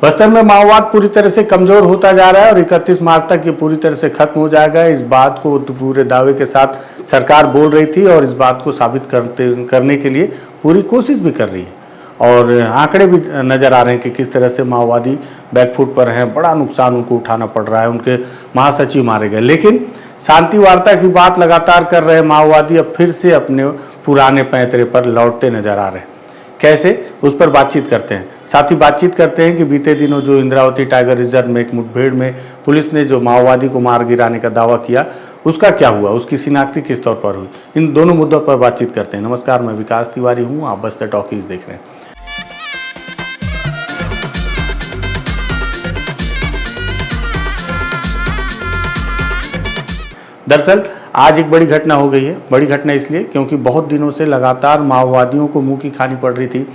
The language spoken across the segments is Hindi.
बस्तर में माओवाद पूरी तरह से कमजोर होता जा रहा है और 31 मार्च तक ये पूरी तरह से खत्म हो जाएगा। इस बात को पूरे दावे के साथ सरकार बोल रही थी और इस बात को साबित करने के लिए पूरी कोशिश भी कर रही है और आंकड़े भी नजर आ रहे हैं कि किस तरह से माओवादी बैकफुट पर हैं। बड़ा नुकसान उनको उठाना पड़ रहा है, उनके महासचिव मारे गए। लेकिन शांति वार्ता की बात लगातार कर रहे माओवादी अब फिर से अपने पुराने पैंतरे पर लौटते नजर आ रहे हैं। कैसे, उस पर बातचीत करते हैं। साथ ही बातचीत करते हैं कि बीते दिनों जो इंद्रावती टाइगर रिजर्व में एक मुठभेड़ में पुलिस ने जो माओवादी को मार गिराने का दावा किया, उसका क्या हुआ, उसकी शिनाख्ती किस तौर पर हुई। इन दोनों मुद्दों पर बातचीत करते हैं। नमस्कार, मैं विकास तिवारी हूँ, आप बस्तर टॉकीज देख रहे हैं। दरअसल आज एक बड़ी घटना हो गई है। बड़ी घटना इसलिए क्योंकि बहुत दिनों से लगातार माओवादियों को मुंह की खानी पड़ रही थी।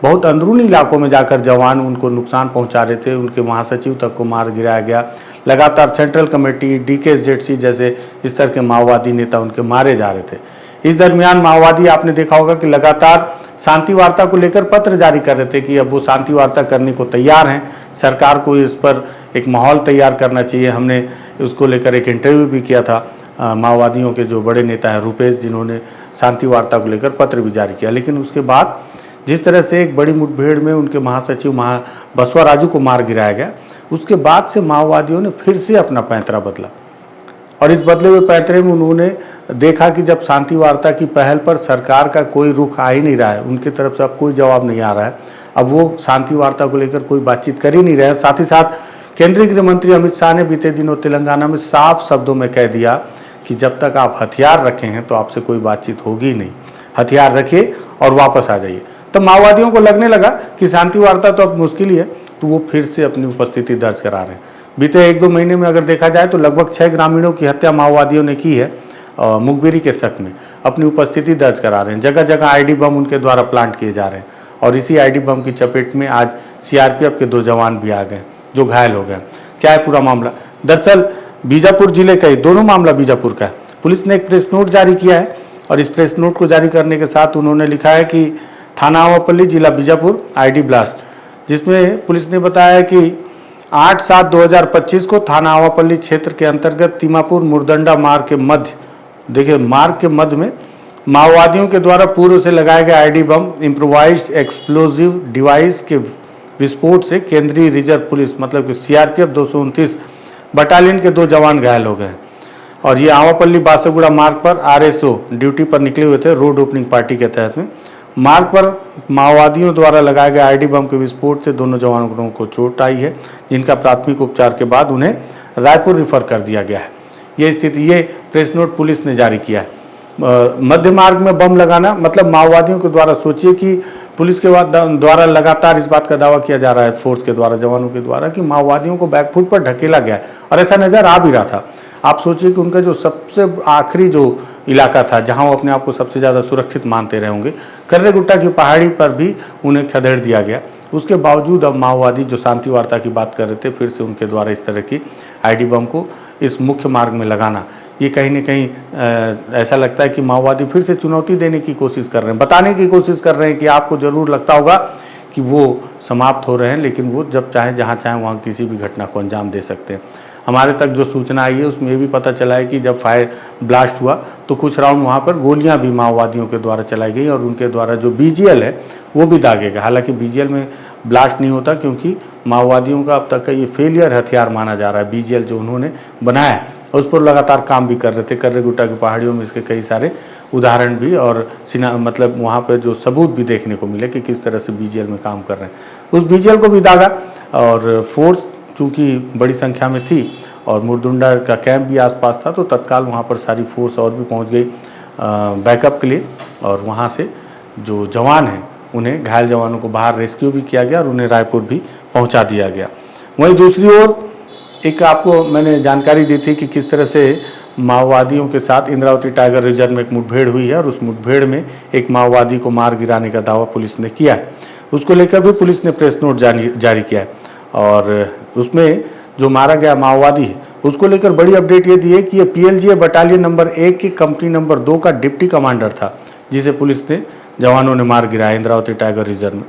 बहुत अंदरूनी इलाकों में जाकर जवान उनको नुकसान पहुंचा रहे थे, उनके महासचिव तक को मार गिराया गया। लगातार सेंट्रल कमेटी, DKZC जैसे इस तरह के माओवादी नेता उनके मारे जा रहे थे। इस दरमियान माओवादी, आपने देखा होगा कि लगातार शांति वार्ता को लेकर पत्र जारी कर रहे थे कि अब वो शांति वार्ता करने को तैयार हैं। सरकार को इस पर एक माहौल तैयार करना चाहिए। हमने उसको लेकर एक इंटरव्यू भी किया था माओवादियों के जो बड़े नेता हैं रुपेश, जिन्होंने शांति वार्ता को लेकर पत्र भी जारी किया। लेकिन उसके बाद जिस तरह से एक बड़ी मुठभेड़ में उनके महासचिव बसवा राजू को मार गिराया गया, उसके बाद से माओवादियों ने फिर से अपना पैंतरा बदला और इस बदले हुए पैंतरे में उन्होंने देखा कि जब शांति वार्ता की पहल पर सरकार का कोई रुख आ ही नहीं रहा है, उनकी तरफ से अब कोई जवाब नहीं आ रहा है, अब वो शांति वार्ता को लेकर कोई बातचीत कर ही नहीं रहे। साथ ही साथ केंद्रीय गृह मंत्री अमित शाह ने बीते दिनों तेलंगाना में साफ शब्दों में कह दिया कि जब तक आप हथियार रखे हैं तो आपसे कोई बातचीत होगी नहीं, हथियार रखिए और वापस आ जाइए। तब माओवादियों को लगने लगा कि शांति वार्ता तो अब मुश्किल ही है, तो वो फिर से अपनी उपस्थिति दर्ज करा रहे हैं। बीते 1-2 महीने में अगर देखा जाए तो लगभग 6 ग्रामीणों की हत्या माओवादियों ने की है मुखबिरी के शक में। अपनी उपस्थिति दर्ज करा रहे हैं। जगह जगह ID बम उनके द्वारा प्लांट किए जा रहे हैं और इसी ID बम की चपेट में आज CRPF के 2 जवान भी आ गए जो घायल हो गए। क्या है पूरा मामला? दरअसल बीजापुर जिले का, दोनों मामला बीजापुर का है। पुलिस ने एक प्रेस नोट जारी किया है और इस प्रेस नोट को जारी करने के साथ उन्होंने लिखा है कि थाना आवापल्ली, जिला बीजापुर, ID ब्लास्ट, जिसमें पुलिस ने बताया कि 8/7/2025 को थाना आवापल्ली क्षेत्र के अंतर्गत तिमापुर मुरदंडा मार्ग के मध्य, देखिए मार्ग के मध्य में माओवादियों के द्वारा पूर्व से लगाए गए ID बम इम्प्रोवाइज्ड एक्सप्लोजिव डिवाइस के विस्फोट से केंद्रीय रिजर्व पुलिस मतलब कि CRPF 229 बटालियन के 2 जवान घायल हो गए और ये आवापल्ली बासागुड़ा मार्ग पर RSO ड्यूटी पर निकले हुए थे रोड ओपनिंग पार्टी के तहत में। मार्ग पर माओवादियों द्वारा लगाए गए ID बम के विस्फोट से दोनों जवानों को चोट आई है, जिनका प्राथमिक उपचार के बाद उन्हें रायपुर रिफर कर दिया गया है। ये स्थिति, ये प्रेस नोट पुलिस ने जारी किया है। मध्य मार्ग में बम लगाना मतलब माओवादियों के द्वारा, सोचिए कि पुलिस के द्वारा लगातार इस बात का दावा किया जा रहा है, फोर्स के द्वारा, जवानों के द्वारा, कि माओवादियों को बैकफुट पर ढकेला गया है और ऐसा नजर आ भी रहा था। आप सोचिए कि उनका जो सबसे आखिरी जो इलाका था जहां वो अपने आप को सबसे ज़्यादा सुरक्षित मानते रहे होंगे, कर्रेगुट्टा की पहाड़ी पर भी उन्हें खदेड़ दिया गया। उसके बावजूद अब माओवादी जो शांति वार्ता की बात कर रहे थे, फिर से उनके द्वारा इस तरह की ID बम को इस मुख्य मार्ग में लगाना, ये कहीं न कहीं ऐसा लगता है कि माओवादी फिर से चुनौती देने की कोशिश कर रहे हैं, बताने की कोशिश कर रहे हैं कि आपको ज़रूर लगता होगा कि वो समाप्त हो रहे हैं, लेकिन वो जब चाहे जहाँ चाहे वहाँ किसी भी घटना को अंजाम दे सकते हैं। हमारे तक जो सूचना आई है उसमें ये भी पता चला है कि जब फायर ब्लास्ट हुआ तो कुछ राउंड वहाँ पर गोलियाँ भी माओवादियों के द्वारा चलाई गई और उनके द्वारा जो BGL है वो भी दागे गए। हालांकि BGL में ब्लास्ट नहीं होता क्योंकि माओवादियों का अब तक का ये फेलियर हथियार माना जा रहा है। BGL जो उन्होंने बनाया है उस पर लगातार काम भी कर रहे थे। कर्रेगुट्टा की पहाड़ियों में इसके कई सारे उदाहरण भी और मतलब वहाँ पर जो सबूत भी देखने को मिले कि किस तरह से BGL में काम कर रहे हैं। उस BGL को भी दागा और फोर्स चूँकि बड़ी संख्या में थी और मुरदुंडा का कैंप भी आसपास था, तो तत्काल वहाँ पर सारी फोर्स और भी पहुँच गई बैकअप के लिए और वहाँ से जो जवान हैं उन्हें, घायल जवानों को बाहर रेस्क्यू भी किया गया और उन्हें रायपुर भी पहुँचा दिया गया। वहीं दूसरी ओर एक आपको मैंने जानकारी दी थी कि किस तरह से माओवादियों के साथ इंद्रावती टाइगर रिजर्व में एक मुठभेड़ हुई है और उस मुठभेड़ में एक माओवादी को मार गिराने का दावा पुलिस ने किया है। उसको लेकर भी पुलिस ने प्रेस नोट जारी किया है और उसमें जो मारा गया माओवादी है उसको लेकर बड़ी अपडेट ये दी है कि ये PLGA बटालियन नंबर 1 की कंपनी नंबर 2 का डिप्टी कमांडर था, जिसे पुलिस ने, जवानों ने मार गिराया इंद्रावती टाइगर रिजर्व में।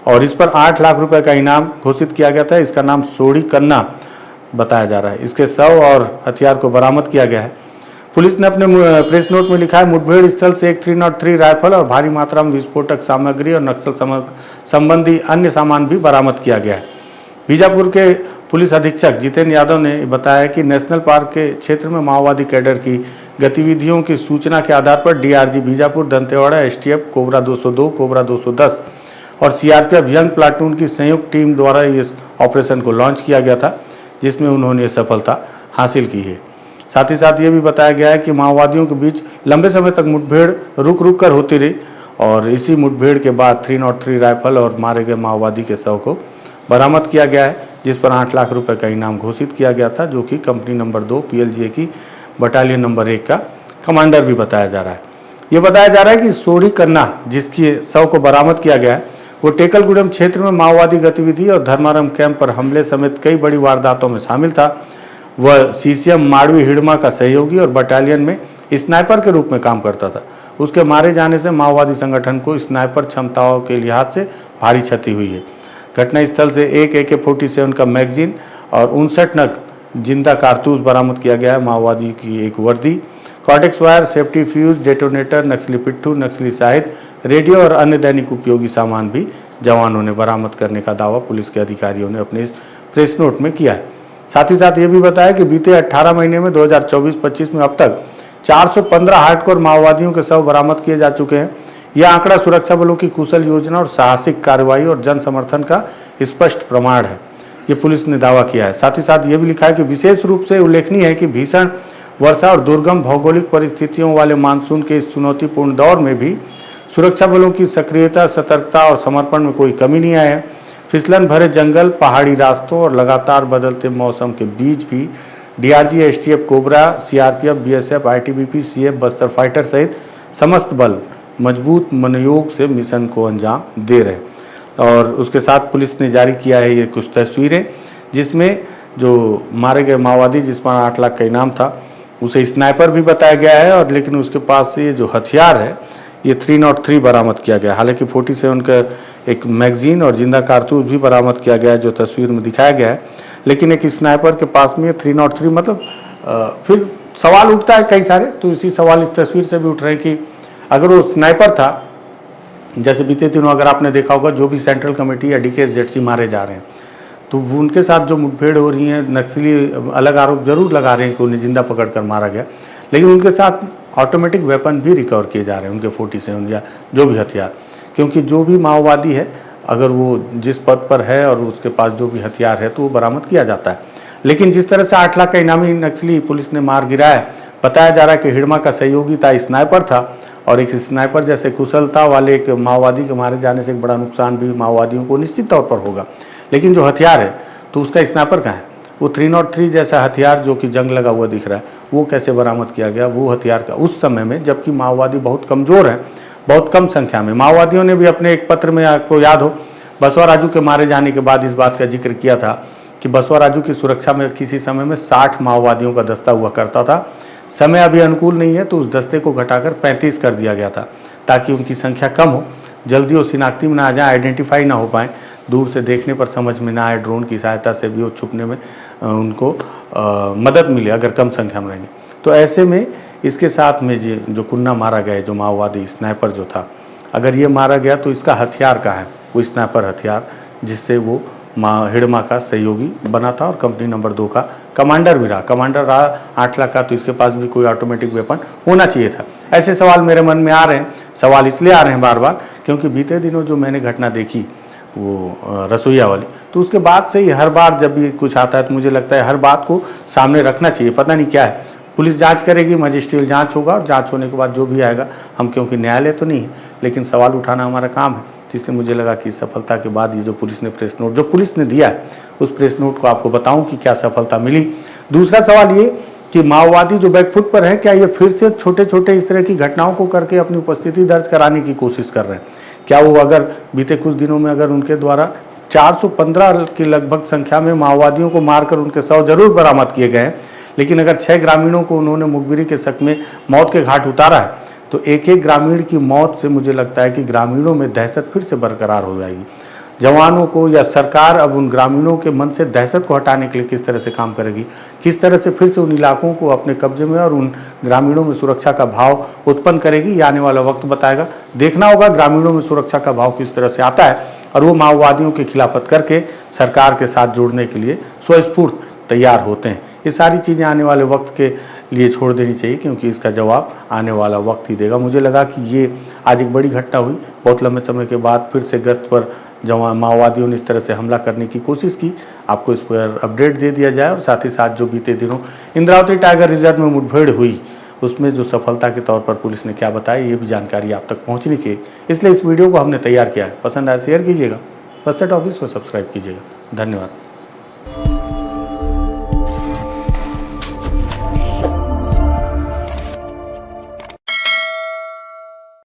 और इस पर 8 लाख रुपए का इनाम घोषित किया गया था। इसका नाम सोड़ी कन्ना बताया जा रहा है। इसके शव और हथियार को बरामद किया गया है। पुलिस ने अपने प्रेस नोट में लिखा है, मुठभेड़ स्थल से एक 303 राइफल और भारी मात्रा में विस्फोटक सामग्री और नक्सल संबंधी अन्य सामान भी बरामद किया गया है। बीजापुर के पुलिस अधीक्षक जितेंद्र यादव ने बताया कि नेशनल पार्क के क्षेत्र में माओवादी कैडर की गतिविधियों की सूचना के आधार पर DRG Bijapur, Dantewada, STF, cobra 202, cobra 210 और सीआरपीएफ यंग प्लाटून की संयुक्त टीम द्वारा इस ऑपरेशन को लॉन्च किया गया था, जिसमें उन्होंने सफलता हासिल की है। साथ ही साथ ये भी बताया गया है कि माओवादियों के बीच लंबे समय तक मुठभेड़ रुक रुक कर होती रही और इसी मुठभेड़ के बाद 303 राइफल और मारे गए माओवादी के शव को बरामद किया गया है, जिस पर 8 लाख रुपए का इनाम घोषित किया गया था, जो कि कंपनी नंबर 2 पीएलजीए की बटालियन नंबर 1 का कमांडर भी बताया जा रहा है। ये बताया जा रहा है कि सोड़ी कन्ना, जिसकी शव को बरामद किया गया है, वो टेकलगुडम क्षेत्र में माओवादी गतिविधि और धर्मारम कैंप पर हमले समेत कई बड़ी वारदातों में शामिल था। वह सीसीएम माड़वी हिड़मा का सहयोगी और बटालियन में स्नाइपर के रूप में काम करता था। उसके मारे जाने से माओवादी संगठन को स्नाइपर क्षमताओं के लिहाज से भारी क्षति हुई है। घटनास्थल से एक AK-47 का मैगजीन और 59 नग जिंदा कारतूस बरामद किया गया है। माओवादी की एक वर्दी, cortex wire, safety fuse, detonator, नक्सली पिट्ठू, नक्सली साहित्य, रेडियो और अन्य दैनिक उपयोगी सामान भी जवानों ने बरामद करने का दावा पुलिस के अधिकारियों ने अपने प्रेस नोट में किया है। साथ ही साथ ये भी बताया कि बीते 18 महीने में 2024-25 में अब तक 415 हार्डकोर माओवादियों के शव बरामद किए जा चुके हैं। यह आंकड़ा सुरक्षा बलों की कुशल योजना और साहसिक कार्रवाई और जन समर्थन का स्पष्ट प्रमाण है, ये पुलिस ने दावा किया है। साथ ही साथ ये भी लिखा है कि विशेष रूप से उल्लेखनीय है कि भीषण वर्षा और दुर्गम भौगोलिक परिस्थितियों वाले मानसून के इस चुनौतीपूर्ण दौर में भी सुरक्षा बलों की सक्रियता, सतर्कता और समर्पण में कोई कमी नहीं आई है। फिसलन भरे जंगल, पहाड़ी रास्तों और लगातार बदलते मौसम के बीच भी DRG, STF, cobra, CRPF, BSF, ITBP, CF, Bastar fighter सहित समस्त बल मजबूत मनोयोग से मिशन को अंजाम दे रहे हैं। और उसके साथ पुलिस ने जारी किया है ये कुछ तस्वीरें, जिसमें जो मारे गए माओवादी, जिस पर 8 लाख का इनाम था, उसे स्नाइपर भी बताया गया है और लेकिन उसके पास से ये जो हथियार है ये 303 बरामद किया गया। हालांकि 47 का एक मैगजीन और जिंदा कारतूस भी बरामद किया गया है, जो तस्वीर में दिखाया गया है। लेकिन एक स्नाइपर के पास में 303 मतलब फिर सवाल उठता है कई सारे। तो इसी सवाल इस तस्वीर से भी उठ रहे हैं कि अगर वो स्नाइपर था, जैसे बीते दिनों अगर आपने देखा होगा जो भी सेंट्रल कमेटी या DKSZC मारे जा रहे हैं, तो उनके साथ जो मुठभेड़ हो रही है, नक्सली अलग आरोप जरूर लगा रहे हैं कि उन्हें जिंदा पकड़ कर मारा गया, लेकिन उनके साथ ऑटोमेटिक वेपन भी रिकवर किए जा रहे हैं, उनके 47 या जो भी हथियार। क्योंकि जो भी माओवादी है, अगर वो जिस पद पर है और उसके पास जो भी हथियार है तो वो बरामद किया जाता है। लेकिन जिस तरह से 8 लाख का इनामी नक्सली पुलिस ने मार गिराया, बताया जा रहा है कि हिड़मा का सहयोगी था, स्नाइपर था, और एक स्नाइपर जैसे कुशलता वाले एक माओवादी के मारे जाने से एक बड़ा नुकसान भी माओवादियों को निश्चित तौर पर होगा। लेकिन जो हथियार है तो उसका स्नाइपर कहाँ है? वो 303 जैसा हथियार जो कि जंग लगा हुआ दिख रहा है, वो कैसे बरामद किया गया? वो हथियार का उस समय में, जबकि माओवादी बहुत कमज़ोर हैं, बहुत कम संख्या में। माओवादियों ने भी अपने एक पत्र में, आपको याद हो, बसवा राजू के मारे जाने के बाद इस बात का जिक्र किया था कि बसवा राजू की सुरक्षा में किसी समय में 60 माओवादियों का दस्ता हुआ करता था। समय अभी अनुकूल नहीं है तो उस दस्ते को घटाकर 35 कर दिया गया था, ताकि उनकी संख्या कम हो, जल्दी वो शिनाख्ती में ना आ जाए, आइडेंटिफाई ना हो पाए, दूर से देखने पर समझ में ना आए, ड्रोन की सहायता से भी वो छुपने में उनको मदद मिले अगर कम संख्या में रहेंगे। तो ऐसे में इसके साथ में जो कुन्ना मारा गया, जो माओवादी स्नाइपर जो था, अगर ये मारा गया तो इसका हथियार कहाँ है? वो स्नाइपर हथियार जिससे वो हिड़मा का सहयोगी बना था और कंपनी नंबर 2 का कमांडर भी रहा। कमांडर रहा 8 लाख का, तो इसके पास भी कोई ऑटोमेटिक वेपन होना चाहिए था। ऐसे सवाल मेरे मन में आ रहे हैं। सवाल इसलिए आ रहे हैं बार बार क्योंकि बीते दिनों जो मैंने घटना देखी वो रसोईया वाली, तो उसके बाद से ही हर बार जब भी कुछ आता है तो मुझे लगता है हर बात को सामने रखना चाहिए। पता नहीं क्या है, पुलिस जांच करेगी, मजिस्ट्रियल जांच होगा और जांच होने के बाद जो भी आएगा, हम क्योंकि न्यायालय तो नहीं है लेकिन सवाल उठाना हमारा काम है, तो इसलिए मुझे लगा कि सफलता के बाद ये जो पुलिस ने प्रेस नोट जो पुलिस ने दिया है, उस प्रेस नोट को आपको बताऊं कि क्या सफलता मिली। दूसरा सवाल ये कि माओवादी जो बैकफुट पर है, क्या ये फिर से छोटे छोटे इस तरह की घटनाओं को करके अपनी उपस्थिति दर्ज कराने की कोशिश कर रहे हैं? क्या वो अगर बीते कुछ दिनों में अगर उनके द्वारा 415 की लगभग संख्या में माओवादियों को मारकर उनके शव जरूर बरामद किए गए हैं, लेकिन अगर 6 ग्रामीणों को उन्होंने मुखबिरी के शक में मौत के घाट उतारा है, तो एक एक ग्रामीण की मौत से मुझे लगता है कि ग्रामीणों में दहशत फिर से बरकरार हो जाएगी। जवानों को या सरकार अब उन ग्रामीणों के मन से दहशत को हटाने के लिए किस तरह से काम करेगी, किस तरह से फिर से उन इलाकों को अपने कब्जे में और उन ग्रामीणों में सुरक्षा का भाव उत्पन्न करेगी, ये आने वाला वक्त बताएगा। देखना होगा ग्रामीणों में सुरक्षा का भाव किस तरह से आता है और वो माओवादियों की खिलाफत करके सरकार के साथ जुड़ने के लिए स्वस्फूर्त तैयार होते हैं। ये सारी चीज़ें आने वाले वक्त के लिए छोड़ देनी चाहिए, क्योंकि इसका जवाब आने वाला वक्त ही देगा। मुझे लगा कि ये आज एक बड़ी घटना हुई, बहुत लंबे समय के बाद फिर से गश्त पर जवान माओवादियों ने इस तरह से हमला करने की कोशिश की। आपको इस पर अपडेट दे दिया जाए और साथ ही साथ जो बीते दिनों इंद्रावती टाइगर रिजर्व में मुठभेड़ हुई उसमें जो सफलता के तौर पर पुलिस ने क्या बताया, ये भी जानकारी आप तक पहुंचनी चाहिए, इसलिए इस वीडियो को हमने तैयार किया है। पसंद आया शेयर कीजिएगा, फर्स्ट ऑफिस को सब्सक्राइब कीजिएगा। धन्यवाद।